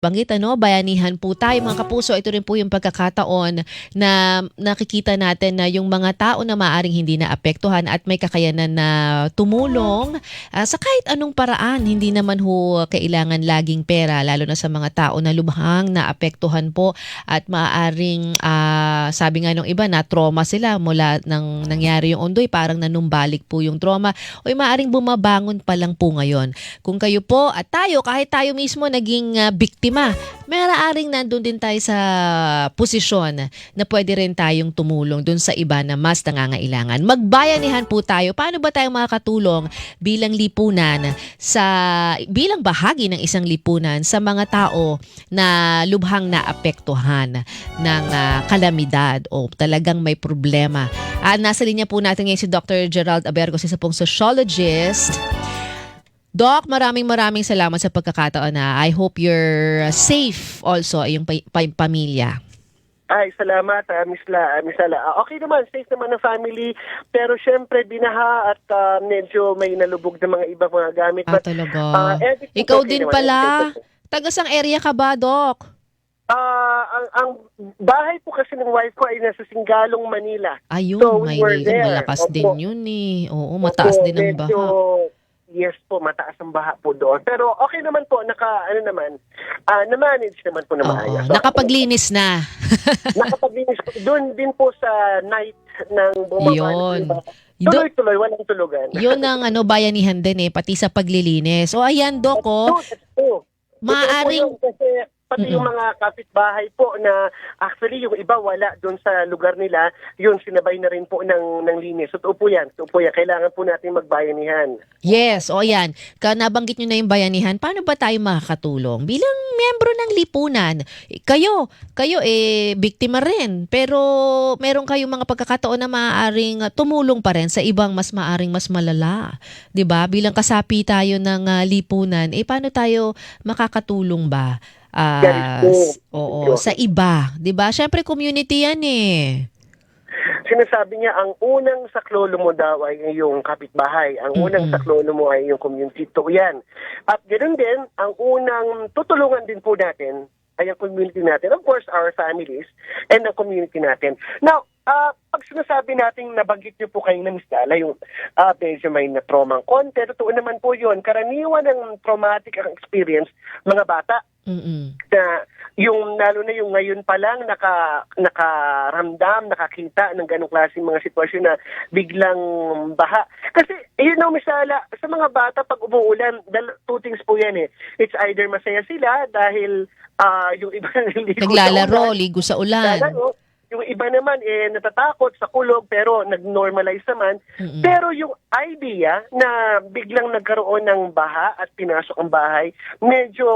Banggit bayanihan po tayo mga kapuso. Ito rin po yung pagkakataon na nakikita natin na yung mga tao na maaring hindi naapektuhan at may kakayanan na tumulong sa kahit anong paraan. Hindi naman ho kailangan laging pera, lalo na sa mga tao na lubhang naapektuhan po at maaring sabi nga nung iba na trauma sila mula nang nangyari yung ondoy, parang nanumbalik po yung trauma o maaring bumabangon pa lang po ngayon. Kung kayo po at tayo, kahit tayo mismo naging biktima, maaaring nandun din tayo sa posisyon na pwede rin tayong tumulong dun sa iba na mas nangangailangan. Magbayanihan po tayo. Paano ba tayo makakatulong bilang lipunan bilang bahagi ng isang lipunan sa mga tao na lubhang naapektuhan ng kalamidad o talagang may problema? Nasa linya po natin ngayon si Dr. Gerald Abergos, isa pong sociologist. Doc, maraming salamat sa pagkakataon na. I hope you're safe also, yung pamilya. Ay, salamat, Miss Ala. Okay naman, safe naman ang family. Pero syempre, binaha at medyo may nalubog na mga iba mga gamit. Talaga. Ikaw okay din naman. pala. Tagasang area ka ba, Doc? Ang bahay po kasi ng wife ko ay nasa Singalong, Manila. Ayun, So, we were Maynila. there. Malakas Opo. din yun eh. Oo, mataas din ang Medyo, baha. yes po, mataas ang baha po doon. Pero okay naman po, na-manage naman po na maayos. So, Nakapaglinis na. nakapaglinis po. Doon din po sa night ng Yun. Tuloy-tuloy, walang tulugan. Yun ang bayanihan din eh, pati sa paglilinis. O ayan, Doc, maaring... Kasi pati yung mga kapitbahay po na actually yung iba wala doon sa lugar nila, yun sinabay na rin po ng linis. Totoo po yan. Kailangan po natin magbayanihan. Yes, o yan. Nabanggit nyo na yung bayanihan. Paano ba tayo makakatulong? Bilang miyembro ng lipunan, kayo biktima rin. Pero meron kayong mga pagkakataon na maaaring tumulong pa rin sa ibang mas maaring mas malala. 'Di ba? Bilang kasapi tayo ng lipunan, paano tayo makakatulong ba? Sa iba, 'di ba? Syempre community 'yan eh. Sinasabi niya, ang unang saklolo mo daw ay yung kapitbahay. Ang unang saklolo mo ay yung community. Ito yan. At ganoon din, ang unang tutulungan din po natin ay ang community natin. Of course, our families and the community natin. Now, pag sinasabi natin, nabanggit niyo po kayo na Miss Dala, yung medyo may na-trauma ang konti, totoo naman po yun. Karaniwan ng traumatic ang experience, mga bata, na yung lalo na yung ngayon pa lang nakaramdam, nakakita ng ganong klaseng mga sitwasyon na biglang baha. Kasi, misala, sa mga bata pag umuulan, two things po yan eh. It's either masaya sila dahil yung iba naglalaro, ligo sa ulan. Yung iba naman natatakot sa kulog pero nag-normalize naman. Pero yung idea na biglang nagkaroon ng baha at pinasok ang bahay, medyo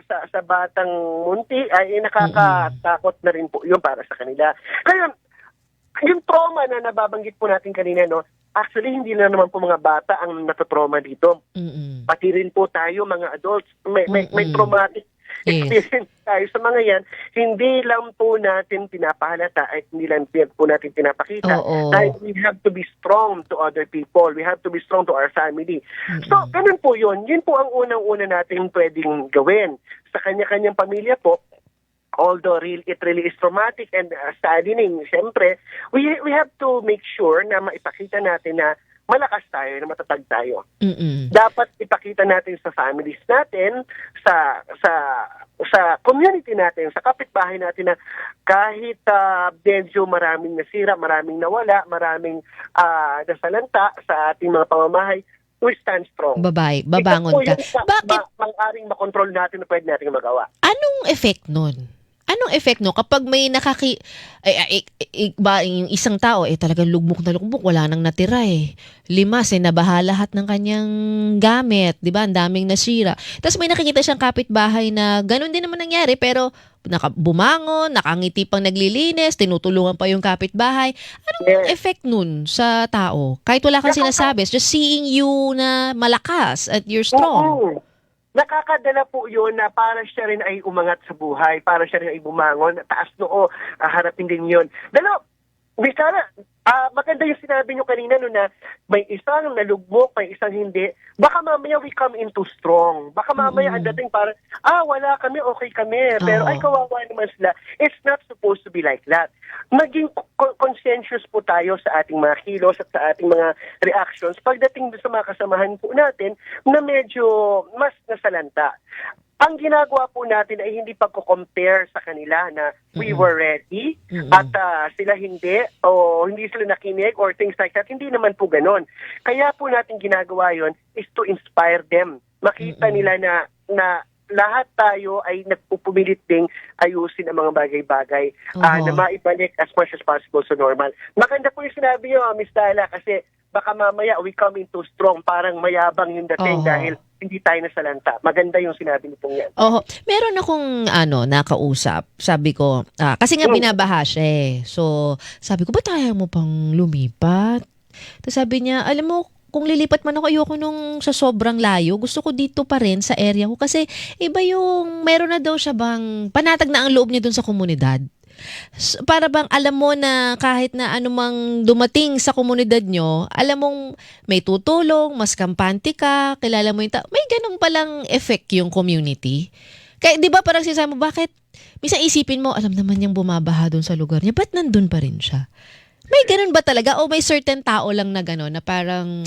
sa batang munti ay nakakatakot na rin po yun para sa kanila. Kaya yung trauma na nababanggit po natin kanina, actually hindi na naman po mga bata ang natatrauma dito. Pati rin po tayo mga adults, may traumatic experience tayo sa mga yan, hindi lang po natin pinapahalata at hindi lang po natin pinapakita. Dahil we have to be strong to other people. We have to be strong to our family. So, ganun po yun. Yun po ang unang-una natin pwedeng gawin. Sa kanya-kanyang pamilya po, although it really is traumatic and saddening, siyempre, we have to make sure na maipakita natin na malakas tayo, na matatag tayo. Dapat ipakita natin sa families natin, sa community natin, sa kapitbahay natin na kahit medyo maraming nasira, maraming nawala, maraming nasalanta sa ating mga pamamahay, we stand strong. Babangon ka. Bakit? Mang-aring makontrol natin na pwede natin magawa. Anong effect nun? Anong effect no kapag may yung isang tao talagang lugmok na lugmok, wala nang natira eh. Limas nabaha lahat ng kanyang gamit, 'di ba? Ang daming nasira. Tapos may nakikita siyang kapitbahay na ganun din naman nangyari pero bumangon, nakangiti pang naglilinis, tinutulungan pa yung kapitbahay. Anong effect nun sa tao? Kahit wala kang sinasabi, just seeing you na malakas at you're strong. Nakakadala po yun na para siya rin ay umangat sa buhay, para siya rin ay bumangon, taas noo, harapin din yun. Bisara, maganda yung sinabi nyo kanina no, na may isang nalugmok, may isang hindi. Baka mamaya we come in too strong. Baka mamaya ang dating parang, wala kami, okay kami. Pero ay, Oo. kawawa naman sila. It's not supposed to be like that. Maging conscientious po tayo sa ating mga kilos at sa ating mga reactions pagdating sa mga kasamahan po natin na medyo mas nasalanta. Ang ginagawa po natin ay hindi pagko-compare sa kanila na we were ready at sila hindi o hindi sila nakinig or things like that. Hindi naman po ganon. Kaya po natin ginagawa yon is to inspire them. Makita nila na lahat tayo ay nagpupumilit ding ayusin ang mga bagay-bagay na maibalik as much as possible sa normal. Maganda po yung sinabi nyo, Miss Dala, kasi baka mamaya we come in too strong, parang mayabang yung dating dahil hindi tayo nasalanta. Maganda yung sinabi niyo pong yan. Meron akong nakausap. Sabi ko, kasi nga binabaha siya eh. So, sabi ko, ba't ayaw mo pang lumipat? Tapos sabi niya, alam mo, kung lilipat man ako, ayoko nung sa sobrang layo. Gusto ko dito pa rin sa area ko. Kasi iba yung, meron na daw siya bang, panatag na ang loob niya dun sa komunidad. Para bang alam mo na kahit na anumang dumating sa komunidad nyo, alam mong may tutulong, mas kampante ka, kilala mo yung may ganun palang effect yung community. Kaya di ba parang sinasabi mo, bakit? Minsan isipin mo, alam naman niyang bumabaha doon sa lugar niya, ba't nandun pa rin siya? May ganun ba talaga? O may certain tao lang na gano'n na parang,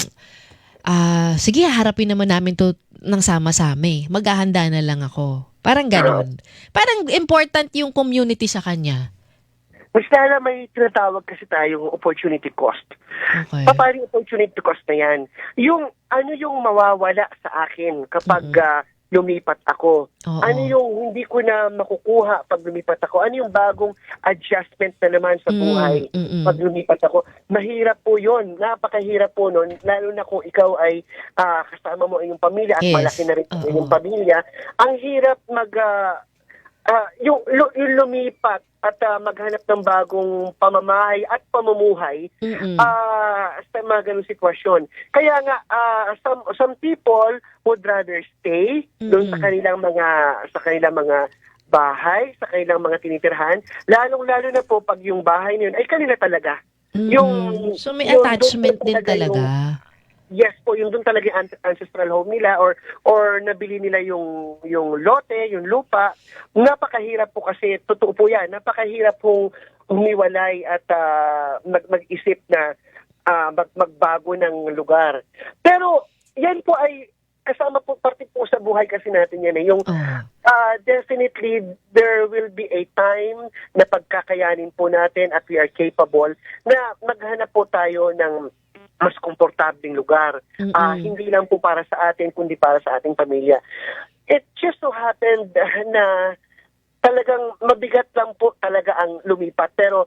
sige, harapin naman namin to ng sama-sama. Maghahanda na lang ako. Parang ganun. Parang important yung community sa kanya. Mas lala may tinatawag kasi tayong opportunity cost. Okay. Paano yung opportunity cost na yan? Yung ano yung mawawala sa akin kapag lumipat ako? Oo. Ano yung hindi ko na makukuha pag lumipat ako? Ano yung bagong adjustment na naman sa buhay pag lumipat ako? Mahirap po yun. Napakahirap po nun. Lalo na kung ikaw ay kasama mo ang iyong pamilya at malaki na rin ang iyong pamilya. Ang hirap yung lumipat at maghanap ng bagong pamamahay at pamumuhay sa mga ganung sitwasyon. Kaya nga some people would rather stay doon sa kanilang mga bahay, sa kanilang mga tinitirhan, lalong-lalo na po pag yung bahay niyon ay kanila talaga. So may attachment din talaga. Yes po, yung doon talaga yung ancestral home nila or nabili nila yung lote, yung lupa. Napakahirap po kasi, totoo po yan, napakahirap pong humiwalay at mag-isip na magbago ng lugar. Pero yan po ay kasama po, parte po sa buhay kasi natin yan. Yung definitely there will be a time na pagkakayanin po natin at we are capable na maghanap po tayo ng mas komportabling lugar. Hindi lang po para sa atin, kundi para sa ating pamilya. It just so happened na talagang mabigat lang po talaga ang lumipat. Pero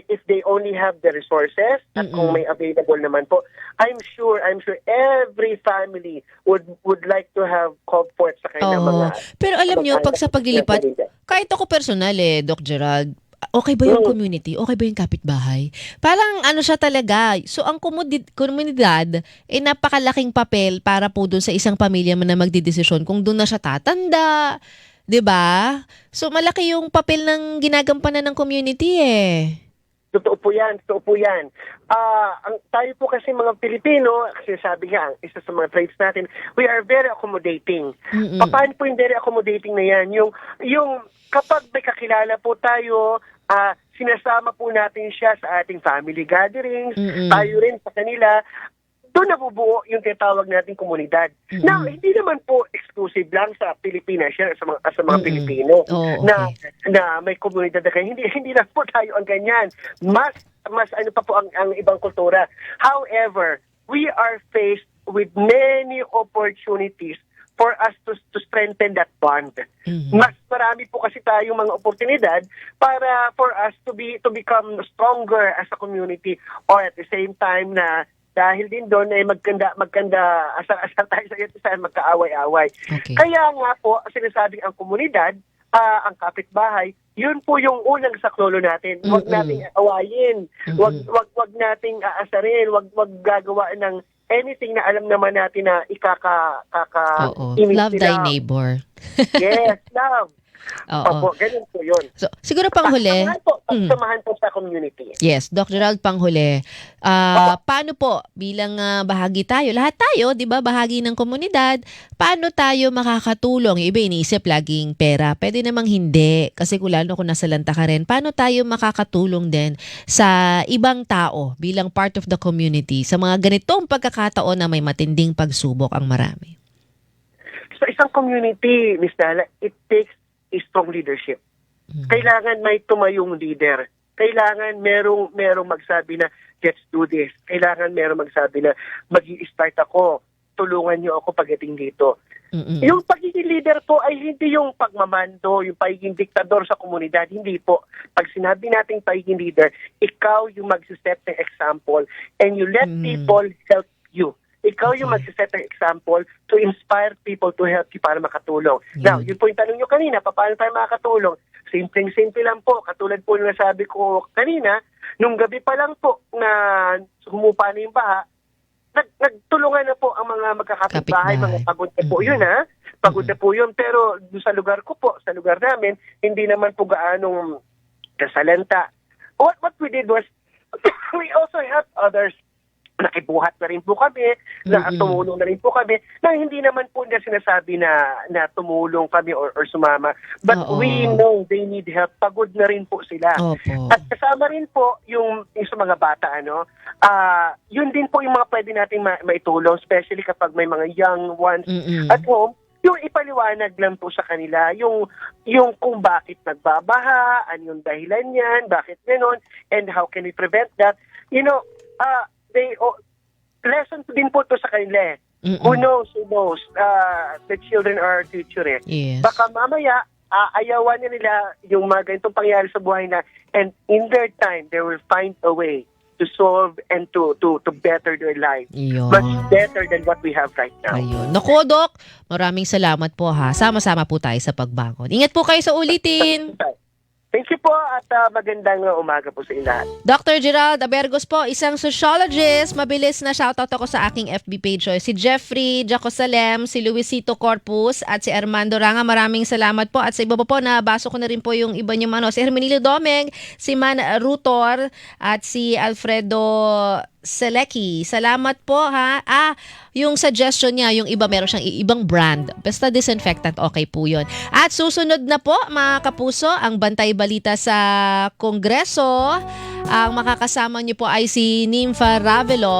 if they only have the resources at kung may available naman po, I'm sure every family would like to have comfort sa kanilang mga... Pero alam nyo, pag sa paglilipat, kahit ako personal Doc Gerald, okay ba yung community? Okay ba yung kapitbahay? Parang ano siya talaga. So ang komunidad napakalaking papel para po doon sa isang pamilya na magdidesisyon kung doon na siya tatanda. 'Di ba? So malaki yung papel ng ginagampanan ng community Totoo po yan. Tayo po kasi mga Pilipino, kasi sabi nga, isa sa mga traits natin, we are very accommodating. Paano po yung very accommodating na yan? Yung kapag may kakilala po tayo, sinasama po natin siya sa ating family gatherings, tayo rin sa kanila, doon nabubuo yung tinatawag nating komunidad. Now, hindi naman po exclusive lang sa Pilipinas siya, sa mga Pilipino na may komunidad na ganyan. Hindi lang po tayo ang ganyan. Mas ano pa po ang ibang kultura. However, we are faced with many opportunities for us to strengthen that bond. Mas marami po kasi tayong mga oportunidad para for us to become stronger as a community, or at the same time na dahil din doon ay magkanda asar-asar tayo sa isa't isa, magkaaway-away. Okay. Kaya nga po sinasabing ang komunidad, ang kapitbahay, yun po yung unang saklolo natin. Huwag nating awayin, huwag nating aasarin, huwag gagawa ng anything na alam naman natin na Love thy neighbor. Yes, love. Oo. Opo, ganun po yun. So, siguro panghuli, Pagsamahan po sa community. yes, Doc Gerald, panghuli. Paano po bilang bahagi tayo, lahat tayo, 'di ba, bahagi ng komunidad, paano tayo makakatulong? Yung iba iniisip laging pera. Pwede namang hindi kasi lalo kung nasa lanta ka rin. Paano tayo makakatulong din sa ibang tao bilang part of the community sa mga ganitong pagkakataon na may matinding pagsubok ang marami? Sa isang community, Miss Dala, it takes a strong leadership. Kailangan may tumayong leader. Kailangan merong magsabi na, let's do this. Kailangan merong magsabi na, mag-i-start ako, tulungan niyo ako pagdating dito. Yung pagiging leader po ay hindi yung pagmamando, yung pagiging diktador sa komunidad. Hindi po. Pag sinabi nating pagiging leader, ikaw yung mag-set ng example and you let people help you. Ikaw yung mag-set ng example to inspire people to help you para makatulong. Now, yun po yung tanong nyo kanina, paano tayo makakatulong? Simpleng-simple lang po. Katulad po yung nasabi ko kanina, nung gabi pa lang po na humupa na yung baha, nagtulungan na po ang mga magkakapitbahay, mga pagod na po yun ha. Pagod na po yun. Pero sa lugar ko po, sa lugar namin, hindi naman po gaanong kasalanta. What we did was, we also helped others. Nakibuhat na rin po kami, na tumulong na rin po kami, na hindi naman po na sinasabi na tumulong kami or sumama. But we know they need help. Pagod na rin po sila. At kasama rin po yung sa mga bata, yun din po yung mga pwede nating maitulong, especially kapag may mga young ones at home, yung ipaliwanag lang po sa kanila, yung kung bakit nagbabaha, ano yung dahilan yan, bakit gano'n, and how can we prevent that. Lesson din po to sa kanila eh. Who knows? The children are our future eh. Yes. Baka mamaya, ayawan nila yung mga ganitong pangyayari sa buhay na, and in their time, they will find a way to solve and to better their life. Yun. Much better than what we have right now. Ayun. Naku, Doc, maraming salamat po ha. Sama-sama po tayo sa pagbangon. Ingat po kayo sa ulitin. Thank you po at magandang umaga po sa inyo lahat. Dr. Gerald Abergos po, isang sociologist. Mabilis na shoutout ako sa aking FB page. Si Jeffrey Jacosalem, si Luisito Corpus, at si Armando Ranga. Maraming salamat po. At sa iba po, nabasa ko na rin po yung iba niyong si Hermenilo Domeng, si Man Rutor, at si Alfredo Selecki. Salamat po ha. Yung suggestion niya, yung iba meron siyang ibang brand. Basta disinfectant, okay po yun. At susunod na po mga kapuso, ang Bantay Balita sa Kongreso. Ang makakasama niyo po ay si Nympha Ravelo.